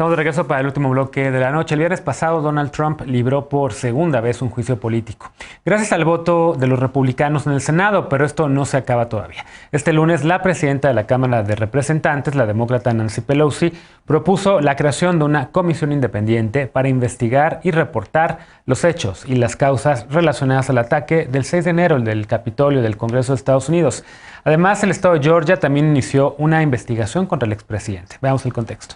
Estamos de regreso para el último bloque de la noche. El viernes pasado, Donald Trump libró por segunda vez un juicio político, gracias al voto de los republicanos en el Senado, pero esto no se acaba todavía. Este lunes, la presidenta de la Cámara de Representantes, la demócrata Nancy Pelosi, propuso la creación de una comisión independiente para investigar y reportar los hechos y las causas relacionadas al ataque del 6 de enero del Capitolio del Congreso de Estados Unidos. Además, el estado de Georgia también inició una investigación contra el expresidente. Veamos el contexto.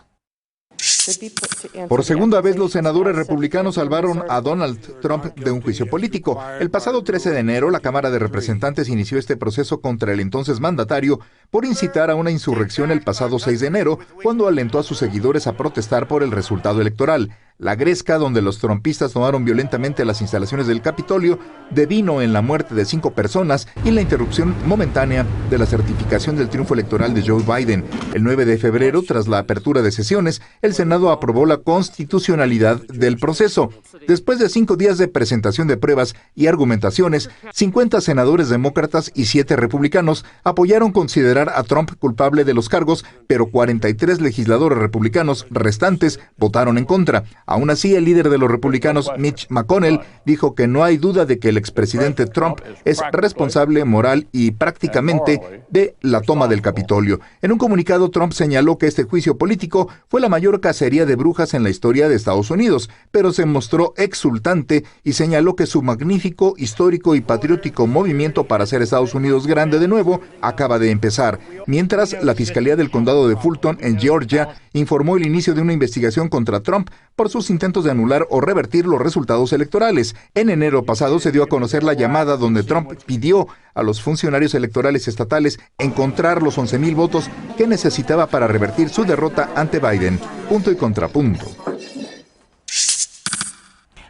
Por segunda vez, los senadores republicanos salvaron a Donald Trump de un juicio político. El pasado 13 de enero, la Cámara de Representantes inició este proceso contra el entonces mandatario por incitar a una insurrección el pasado 6 de enero, cuando alentó a sus seguidores a protestar por el resultado electoral. La gresca, donde los trumpistas tomaron violentamente las instalaciones del Capitolio, devino en la muerte de 5 personas y la interrupción momentánea de la certificación del triunfo electoral de Joe Biden. El 9 de febrero, tras la apertura de sesiones, el Senado aprobó la constitucionalidad del proceso. Después de 5 días de presentación de pruebas y argumentaciones, 50 senadores demócratas y 7 republicanos apoyaron considerar a Trump culpable de los cargos, pero 43 legisladores republicanos restantes votaron en contra. Aún así, el líder de los republicanos, Mitch McConnell, dijo que no hay duda de que el expresidente Trump es responsable moral y prácticamente de la toma del Capitolio. En un comunicado, Trump señaló que este juicio político fue la mayor cacería de brujas en la historia de Estados Unidos, pero se mostró exultante y señaló que su magnífico, histórico y patriótico movimiento para hacer Estados Unidos grande de nuevo acaba de empezar. Mientras, la Fiscalía del Condado de Fulton, en Georgia, informó el inicio de una investigación contra Trump por sus intentos de anular o revertir los resultados electorales. En enero pasado se dio a conocer la llamada donde Trump pidió a los funcionarios electorales estatales encontrar los 11,000 votos que necesitaba para revertir su derrota ante Biden. Punto y contrapunto.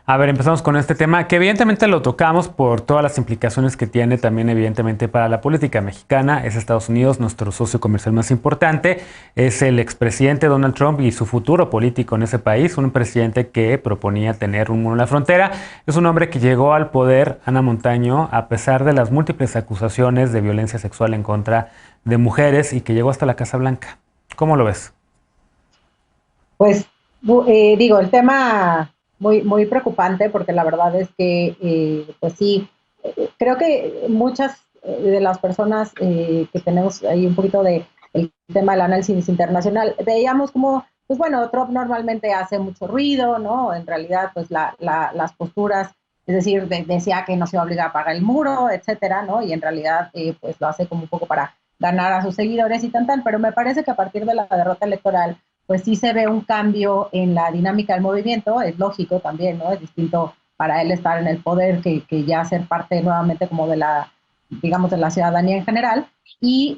A ver, empezamos con este tema, que evidentemente lo tocamos por todas las implicaciones que tiene también evidentemente para la política mexicana. Es Estados Unidos, nuestro socio comercial más importante. Es el expresidente Donald Trump y su futuro político en ese país. Un presidente que proponía tener un muro en la frontera. Es un hombre que llegó al poder, Ana Montaño, a pesar de las múltiples acusaciones de violencia sexual en contra de mujeres y que llegó hasta la Casa Blanca. ¿Cómo lo ves? Pues el tema muy preocupante, porque la verdad es que, pues sí, creo que muchas de las personas que tenemos ahí un poquito de el tema del análisis internacional, veíamos como, pues bueno, Trump normalmente hace mucho ruido, ¿no? En realidad, pues las posturas, es decir, decía que no se iba a obligar a pagar el muro, etcétera, ¿no? Y en realidad, pues lo hace como un poco para ganar a sus seguidores y tal, pero me parece que a partir de la derrota electoral, pues sí se ve un cambio en la dinámica del movimiento. Es lógico también, ¿no? Es distinto para él estar en el poder que ya ser parte nuevamente como de la, digamos, de la ciudadanía en general. Y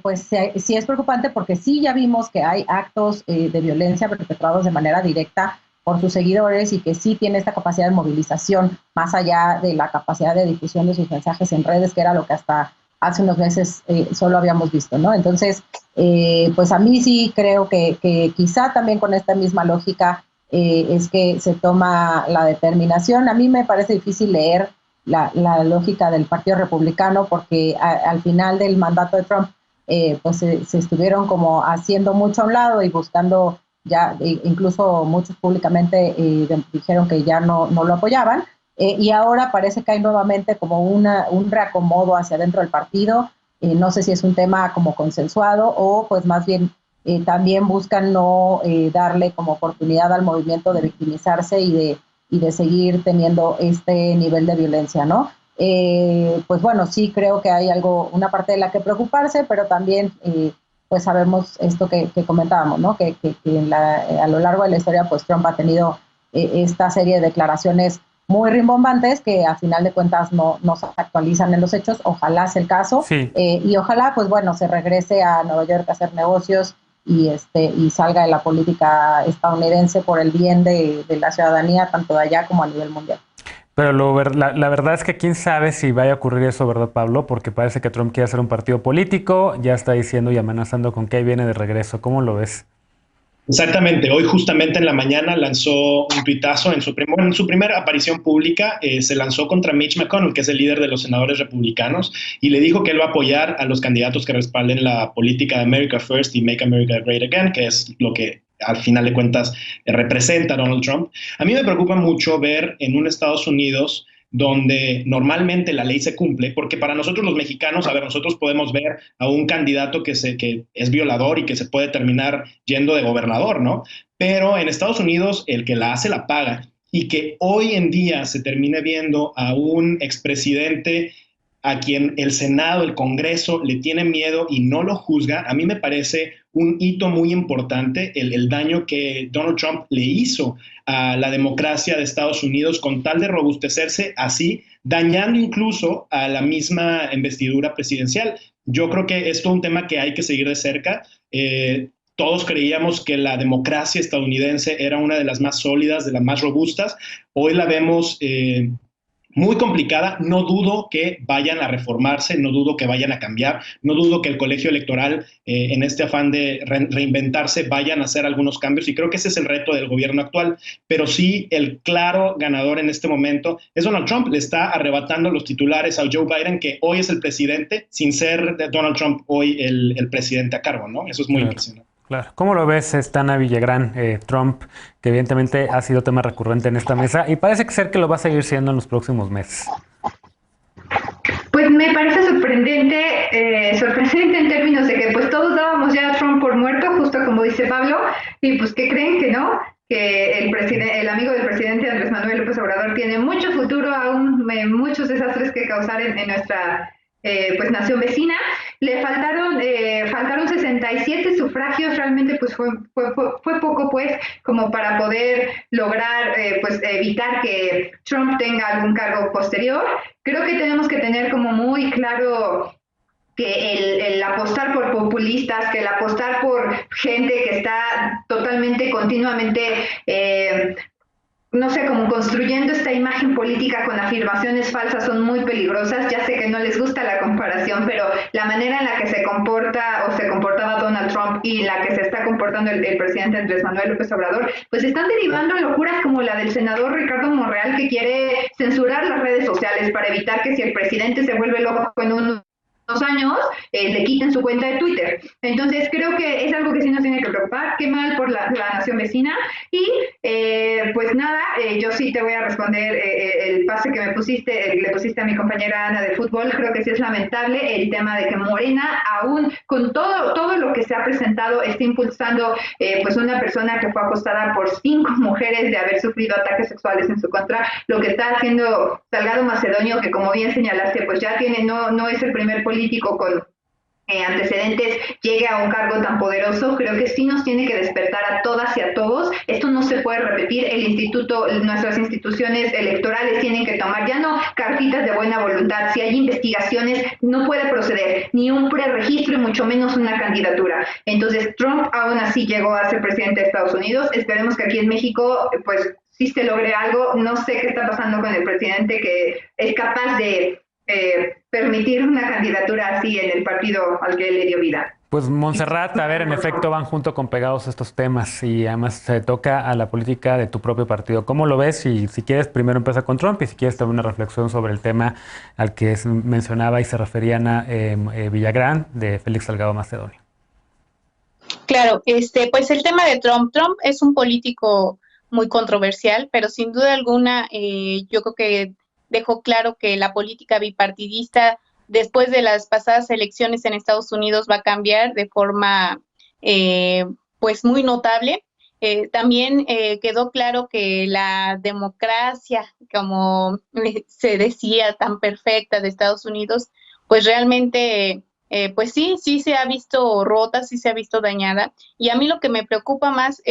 pues sí es preocupante, porque sí ya vimos que hay actos de violencia perpetrados de manera directa por sus seguidores, y que sí tiene esta capacidad de movilización más allá de la capacidad de difusión de sus mensajes en redes, que era lo que hasta hace unos meses solo habíamos visto, ¿no? Entonces, pues a mí sí creo que quizá también con esta misma lógica es que se toma la determinación. A mí me parece difícil leer la lógica del Partido Republicano, porque al final del mandato de Trump, pues se estuvieron como haciendo mucho a un lado y buscando ya, incluso muchos públicamente dijeron que ya no lo apoyaban. Y ahora parece que hay nuevamente como un reacomodo hacia dentro del partido. No sé si es un tema como consensuado, o pues más bien también buscan no darle como oportunidad al movimiento de victimizarse y de seguir teniendo este nivel de violencia, ¿no? Pues bueno, sí creo que hay una parte de la que preocuparse, pero también pues sabemos esto que comentábamos, ¿no? Que a lo largo de la historia, pues Trump ha tenido esta serie de declaraciones muy rimbombantes que a final de cuentas no se actualizan en los hechos. Ojalá sea el caso. Sí. Y ojalá, pues bueno, se regrese a Nueva York a hacer negocios y salga de la política estadounidense por el bien de la ciudadanía, tanto de allá como a nivel mundial. Pero la verdad es que quién sabe si vaya a ocurrir eso, ¿verdad, Pablo? Porque parece que Trump quiere hacer un partido político, ya está diciendo y amenazando con que ahí viene de regreso. ¿Cómo lo ves? Exactamente, hoy justamente en la mañana lanzó un tuitazo en su primera aparición pública. Se lanzó contra Mitch McConnell, que es el líder de los senadores republicanos, y le dijo que él va a apoyar a los candidatos que respalden la política de America First y Make America Great Again, que es lo que al final de cuentas representa a Donald Trump. A mí me preocupa mucho ver en un Estados Unidos donde normalmente la ley se cumple, porque para nosotros los mexicanos, a ver, nosotros podemos ver a un candidato que es violador y que se puede terminar yendo de gobernador, ¿no? Pero en Estados Unidos el que la hace la paga, y que hoy en día se termine viendo a un expresidente a quien el Senado, el Congreso le tiene miedo y no lo juzga, a mí me parece un hito muy importante el daño que Donald Trump le hizo a la democracia de Estados Unidos con tal de robustecerse así, dañando incluso a la misma investidura presidencial. Yo creo que esto es un tema que hay que seguir de cerca. Todos creíamos que la democracia estadounidense era una de las más sólidas, de las más robustas. Hoy la vemos muy complicada. No dudo que vayan a reformarse, no dudo que vayan a cambiar, no dudo que el colegio electoral, en este afán de reinventarse, vayan a hacer algunos cambios, y creo que ese es el reto del gobierno actual. Pero sí, el claro ganador en este momento es Donald Trump. Le está arrebatando los titulares a Joe Biden, que hoy es el presidente, sin ser Donald Trump hoy el presidente a cargo, ¿no? Eso es muy impresionante. Claro. ¿Cómo lo ves, Ana Villagrán, Trump, que evidentemente ha sido tema recurrente en esta mesa y parece ser que lo va a seguir siendo en los próximos meses? Pues me parece sorprendente en términos de que pues todos dábamos ya a Trump por muerto, justo como dice Pablo, y pues que creen que no, que el amigo del presidente Andrés Manuel López Obrador tiene mucho futuro, aún muchos desastres que causar en nuestra pues nación vecina. Le faltaron 67 sufragios, realmente pues fue poco, pues, como para poder lograr pues evitar que Trump tenga algún cargo posterior. Creo que tenemos que tener como muy claro que el apostar por populistas, que el apostar por gente que está totalmente, continuamente no sé, como construyendo esta imagen política con afirmaciones falsas, son muy peligrosas. Ya sé que no les gusta la comparación, pero la manera en la que se comporta o se comportaba Donald Trump y la que se está comportando el presidente Andrés Manuel López Obrador, pues están derivando en locuras como la del senador Ricardo Monreal, que quiere censurar las redes sociales para evitar que si el presidente se vuelve loco en unos años, le quiten su cuenta de Twitter. Entonces creo que es algo que sí nos tiene que preocupar. Qué mal por la nación vecina. Y pues nada, yo sí te voy a responder el pase que le pusiste a mi compañera Ana de fútbol. Creo que sí es lamentable el tema de que Morena, aún con todo lo que se ha presentado, está impulsando pues una persona que fue acosada por 5 mujeres de haber sufrido ataques sexuales en su contra. Lo que está haciendo Salgado Macedonio, que como bien señalaste, pues ya tiene, no es el primer político con antecedentes, llegue a un cargo tan poderoso. Creo que sí nos tiene que despertar a todas y a todos. Esto no se puede repetir. Nuestras instituciones electorales tienen que tomar ya no cartitas de buena voluntad. Si hay investigaciones, no puede proceder ni un preregistro y mucho menos una candidatura. Entonces, Trump aún así llegó a ser presidente de Estados Unidos. Esperemos que aquí en México, pues, sí se logre algo. No sé qué está pasando con el presidente, que es capaz de permitir una candidatura así en el partido al que él le dio vida. Pues Montserrat, a ver, en efecto van junto con pegados estos temas y además se toca a la política de tu propio partido. ¿Cómo lo ves? Y si quieres, primero empieza con Trump y si quieres también una reflexión sobre el tema al que mencionaba y se refería Ana Villagrán de Félix Salgado Macedonio. Claro, pues el tema de Trump. Trump es un político muy controversial, pero sin duda alguna yo creo que dejó claro que la política bipartidista después de las pasadas elecciones en Estados Unidos va a cambiar de forma pues muy notable. También quedó claro que la democracia, como se decía, tan perfecta de Estados Unidos, pues realmente pues sí se ha visto rota, sí se ha visto dañada. Y a mí lo que me preocupa más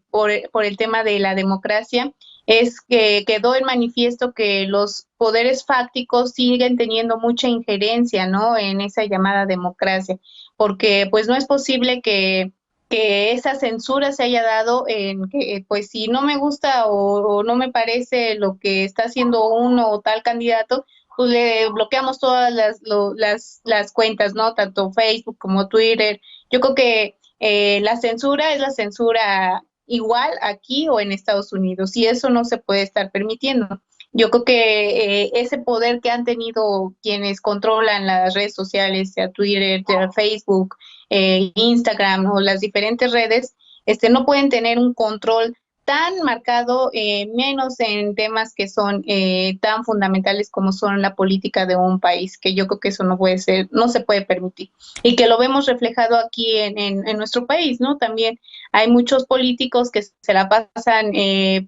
por el tema de la democracia es que quedó en manifiesto que los poderes fácticos siguen teniendo mucha injerencia, ¿no?, en esa llamada democracia, porque pues no es posible que esa censura se haya dado en que pues si no me gusta o no me parece lo que está haciendo uno o tal candidato, pues le bloqueamos todas las cuentas, ¿no?, tanto Facebook como Twitter. Yo creo que la censura es la censura igual aquí o en Estados Unidos, y eso no se puede estar permitiendo. Yo creo que ese poder que han tenido quienes controlan las redes sociales, sea Twitter, sea Facebook, Instagram o las diferentes redes, no pueden tener un control tan marcado, menos en temas que son tan fundamentales como son la política de un país, que yo creo que eso no puede ser, no se puede permitir. Y que lo vemos reflejado aquí en nuestro país, ¿no? También hay muchos políticos que se la pasan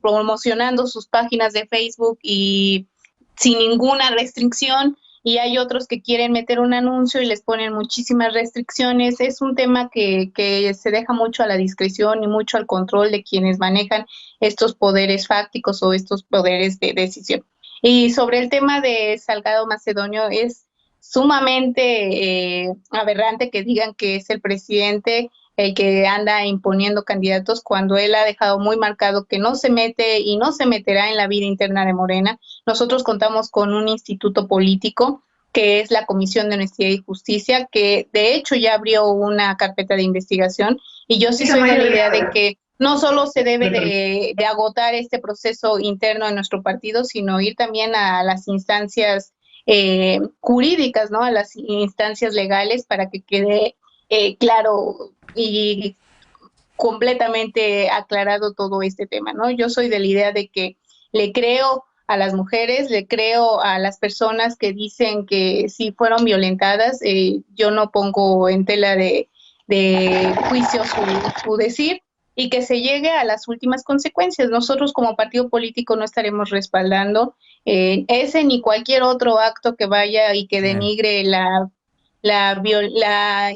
promocionando sus páginas de Facebook y sin ninguna restricción, y hay otros que quieren meter un anuncio y les ponen muchísimas restricciones. Es un tema que se deja mucho a la discreción y mucho al control de quienes manejan estos poderes fácticos o estos poderes de decisión. Y sobre el tema de Salgado Macedonio, es sumamente aberrante que digan que es el presidente el que anda imponiendo candidatos, cuando él ha dejado muy marcado que no se mete y no se meterá en la vida interna de Morena. Nosotros contamos con un instituto político que es la Comisión de Honestidad y Justicia, que de hecho ya abrió una carpeta de investigación, y yo sí soy de la idea de que no solo se debe de agotar este proceso interno de nuestro partido, sino ir también a las instancias jurídicas, ¿no? A las instancias legales, para que quede claro y completamente aclarado todo este tema, ¿no? Yo soy de la idea de que le creo a las mujeres, le creo a las personas que dicen que sí fueron violentadas. Yo no pongo en tela de juicio su decir, y que se llegue a las últimas consecuencias. Nosotros como partido político no estaremos respaldando ese ni cualquier otro acto que vaya y que denigre la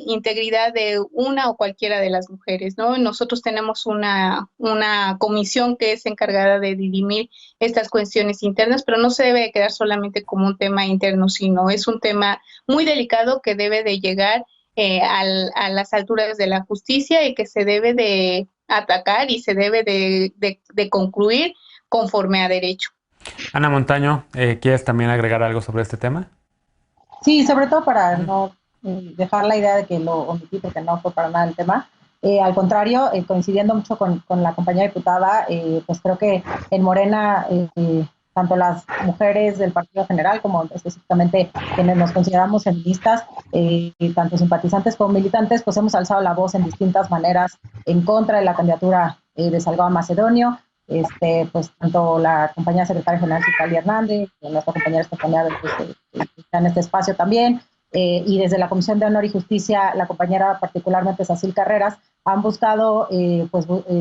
integridad de una o cualquiera de las mujeres, ¿no? Nosotros tenemos una comisión que es encargada de dirimir estas cuestiones internas, pero no se debe quedar solamente como un tema interno, sino es un tema muy delicado que debe de llegar a las alturas de la justicia, y que se debe de atacar y se debe de concluir conforme a derecho. Ana Montaño, ¿quieres también agregar algo sobre este tema? Sí, sobre todo para no dejar la idea de que lo omití, porque no fue para nada el tema. Al contrario, coincidiendo mucho con la compañera diputada, pues creo que en Morena, tanto las mujeres del Partido General como específicamente quienes nos consideramos feministas, tanto simpatizantes como militantes, pues hemos alzado la voz en distintas maneras en contra de la candidatura de Salgado Macedonio. Pues tanto la compañera secretaria general Citlali Hernández, nuestra compañera Estefanía, está en este espacio también, y desde la Comisión de Honor y Justicia, la compañera particularmente Sacil Carreras, han buscado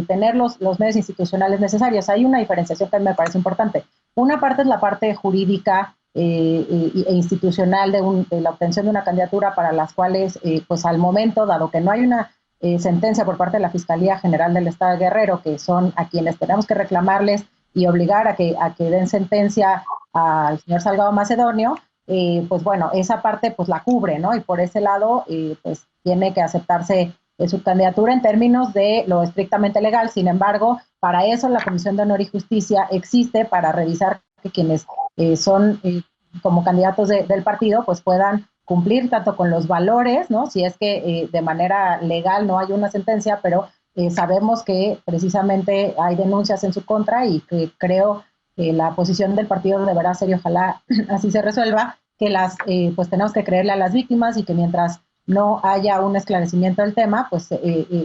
tener los medios institucionales necesarios. Hay una diferenciación que me parece importante. Una parte es la parte jurídica e institucional de la obtención de una candidatura, para las cuales, pues al momento, dado que no hay una sentencia por parte de la Fiscalía General del Estado de Guerrero, que son a quienes tenemos que reclamarles y obligar a que den sentencia al señor Salgado Macedonio, pues bueno, esa parte pues la cubre, ¿no? Y por ese lado, pues tiene que aceptarse su candidatura en términos de lo estrictamente legal. Sin embargo, para eso la Comisión de Honor y Justicia existe, para revisar que quienes son como candidatos del partido pues puedan cumplir tanto con los valores, ¿no? Si es que de manera legal no hay una sentencia, pero sabemos que precisamente hay denuncias en su contra, y que creo que la posición del partido deberá ser, y ojalá así se resuelva, que pues tenemos que creerle a las víctimas, y que mientras no haya un esclarecimiento del tema, pues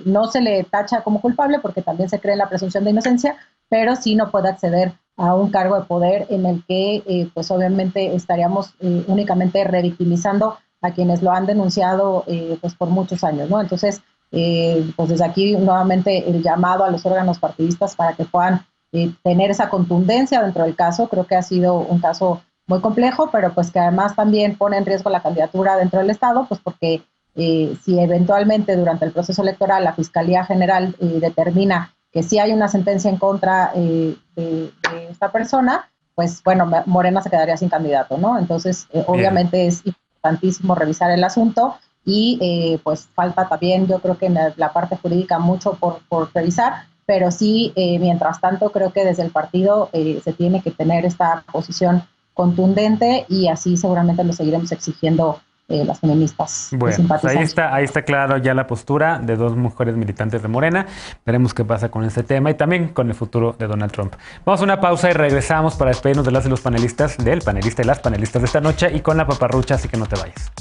no se le tacha como culpable, porque también se cree en la presunción de inocencia, pero sí no puede acceder a un cargo de poder en el que pues obviamente estaríamos únicamente revictimizando a quienes lo han denunciado pues por muchos años, ¿no? Entonces, pues desde aquí nuevamente el llamado a los órganos partidistas para que puedan tener esa contundencia dentro del caso. Creo que ha sido un caso muy complejo, pero pues que además también pone en riesgo la candidatura dentro del Estado, pues porque si eventualmente durante el proceso electoral la Fiscalía General determina que sí hay una sentencia en contra de esta persona, pues bueno, Morena se quedaría sin candidato, ¿no? Entonces, obviamente es importantísimo revisar el asunto, y pues falta también, yo creo que en la parte jurídica mucho por revisar, pero sí, mientras tanto, creo que desde el partido se tiene que tener esta posición contundente, y así seguramente lo seguiremos exigiendo las feministas. Bueno, pues ahí está claro ya la postura de dos mujeres militantes de Morena. Veremos qué pasa con este tema y también con el futuro de Donald Trump. Vamos a una pausa y regresamos para despedirnos de las y los panelistas, del panelista y las panelistas de esta noche, y con la paparrucha, así que no te vayas.